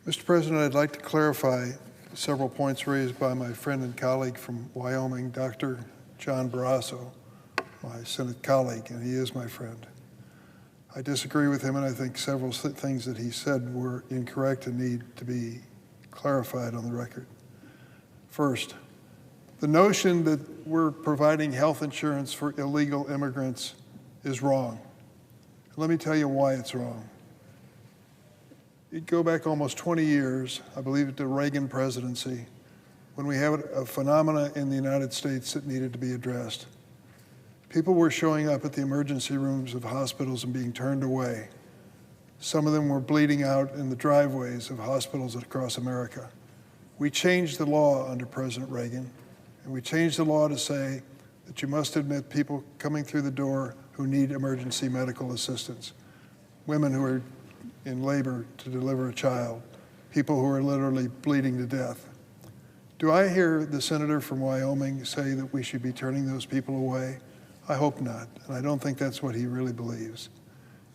Mr. President, I'd like to clarify several points raised by my friend and colleague from Wyoming, Dr. John Barrasso, my Senate colleague, and he is my friend. I disagree with him, and I think several things that he said were incorrect and need to be clarified on the record. First, the notion that we're providing health insurance for illegal immigrants is wrong. Let me tell you why it's wrong. You go back almost 20 years, I believe at the Reagan presidency, when we had a phenomena in the United States that needed to be addressed. People were showing up at the emergency rooms of hospitals and being turned away. Some of them were bleeding out in the driveways of hospitals across America. We changed the law under President Reagan, and we changed the law to say that you must admit people coming through the door who need emergency medical assistance, women who are in labor to deliver a child, people who are literally bleeding to death. Do I hear the senator from Wyoming say that we should be turning those people away? I hope not, and I don't think that's what he really believes.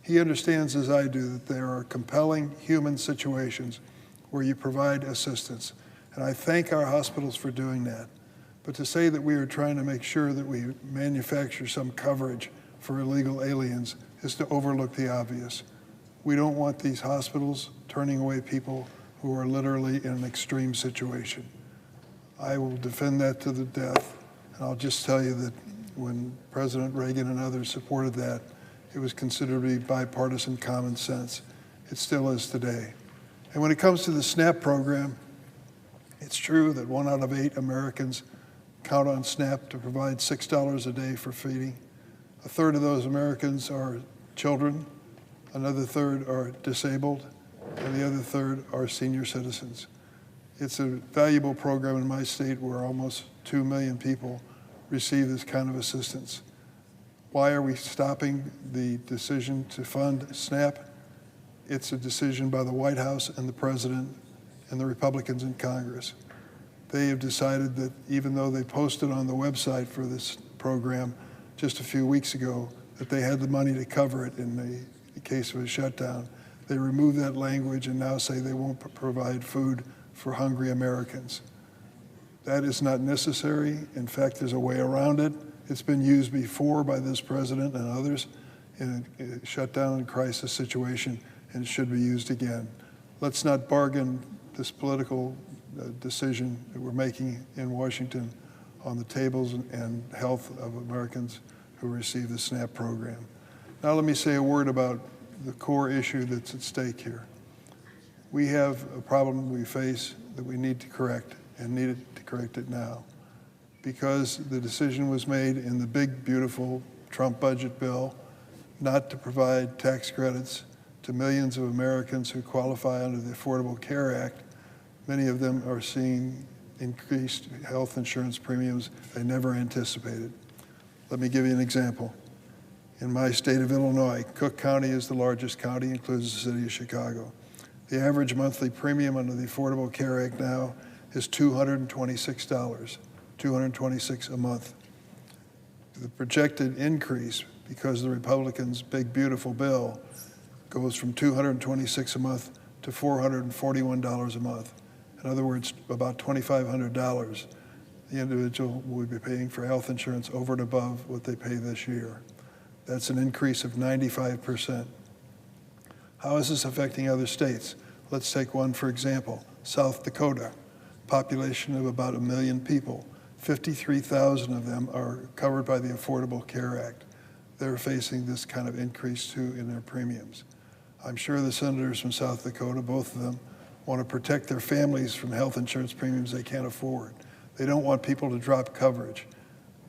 He understands, as I do, that there are compelling human situations where you provide assistance, and I thank our hospitals for doing that. But to say that we are trying to make sure that we manufacture some coverage for illegal aliens is to overlook the obvious. We don't want these hospitals turning away people who are literally in an extreme situation. I will defend that to the death, and I'll just tell you that when President Reagan and others supported that, it was considered to be bipartisan common sense. It still is today. And when it comes to the SNAP program, it's true that 1 out of 8 Americans count on SNAP to provide $6 a day for feeding. A third of those Americans are children, another third are disabled, and the other third are senior citizens. It's a valuable program in my state where almost 2 million people receive this kind of assistance. Why are we stopping the decision to fund SNAP? It's a decision by the White House and the President and the Republicans in Congress. They have decided that even though they posted on the website for this program just a few weeks ago that they had the money to cover it in the case of a shutdown, they removed that language and now say they won't provide food for hungry Americans. That is not necessary. In fact, there's a way around it. It's been used before by this president and others in a shutdown and crisis situation, and it should be used again. Let's not bargain this political decision that we're making in Washington on the tables and health of Americans who receive the SNAP program. Now let me say a word about the core issue that's at stake here. We have a problem we face that we need to correct, and needed to correct it now, because the decision was made in the big, beautiful Trump budget bill not to provide tax credits to millions of Americans who qualify under the Affordable Care Act. Many of them are seeing increased health insurance premiums they never anticipated. Let me give you an example. In my state of Illinois, Cook County is the largest county, includes the city of Chicago. The average monthly premium under the Affordable Care Act now is $226, $226 a month. The projected increase, because the Republicans' big, beautiful bill, goes from $226 a month to $441 a month. In other words, about $2,500 the individual will be paying for health insurance over and above what they pay this year. That's an increase of 95%. How is this affecting other states? Let's take one, for example, South Dakota, population of about 1 million people. 53,000 of them are covered by the Affordable Care Act. They're facing this kind of increase too in their premiums. I'm sure the senators from South Dakota, both of them, want to protect their families from health insurance premiums they can't afford. They don't want people to drop coverage.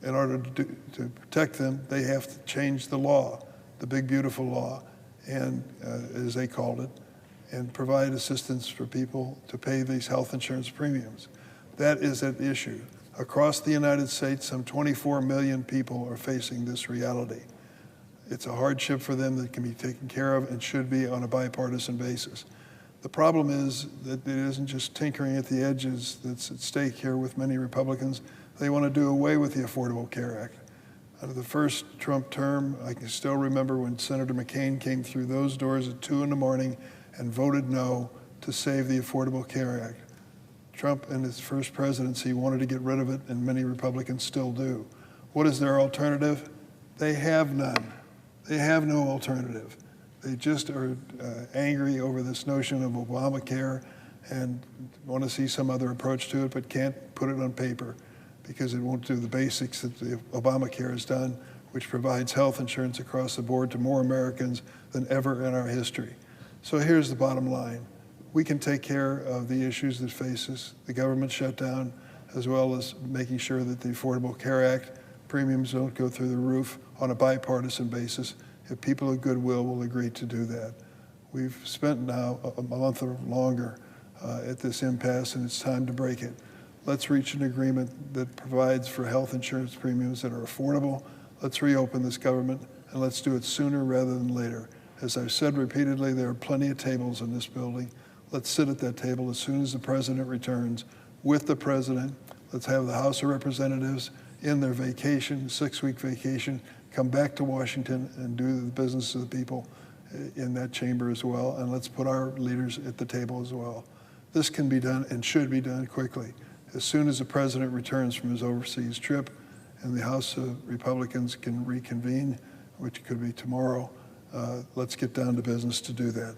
In order to protect them, they have to change the law, the big, beautiful law, and as they called it, and provide assistance for people to pay these health insurance premiums. That is at issue. Across the United States, some 24 million people are facing this reality. It's a hardship for them that can be taken care of and should be on a bipartisan basis. The problem is that it isn't just tinkering at the edges that's at stake here with many Republicans. They want to do away with the Affordable Care Act. Under the first Trump term, I can still remember when Senator McCain came through those doors at 2 in the morning and voted no to save the Affordable Care Act. Trump, in his first presidency, wanted to get rid of it, and many Republicans still do. What is their alternative? They have none. They have no alternative. They just are angry over this notion of Obamacare and want to see some other approach to it, but can't put it on paper because it won't do the basics that the Obamacare has done, which provides health insurance across the board to more Americans than ever in our history. So here's the bottom line. We can take care of the issues that face us, the government shutdown, as well as making sure that the Affordable Care Act premiums don't go through the roof on a bipartisan basis if people of goodwill will agree to do that. We've spent now a month or longer at this impasse, and it's time to break it. Let's reach an agreement that provides for health insurance premiums that are affordable. Let's reopen this government, and let's do it sooner rather than later. As I've said repeatedly, there are plenty of tables in this building. Let's sit at that table as soon as the president returns with the president. Let's have the House of Representatives in their vacation, 6-week vacation, come back to Washington and do the business of the people in that chamber as well. And let's put our leaders at the table as well. This can be done and should be done quickly. As soon as the president returns from his overseas trip and the House of Republicans can reconvene, which could be tomorrow, let's get down to business to do that.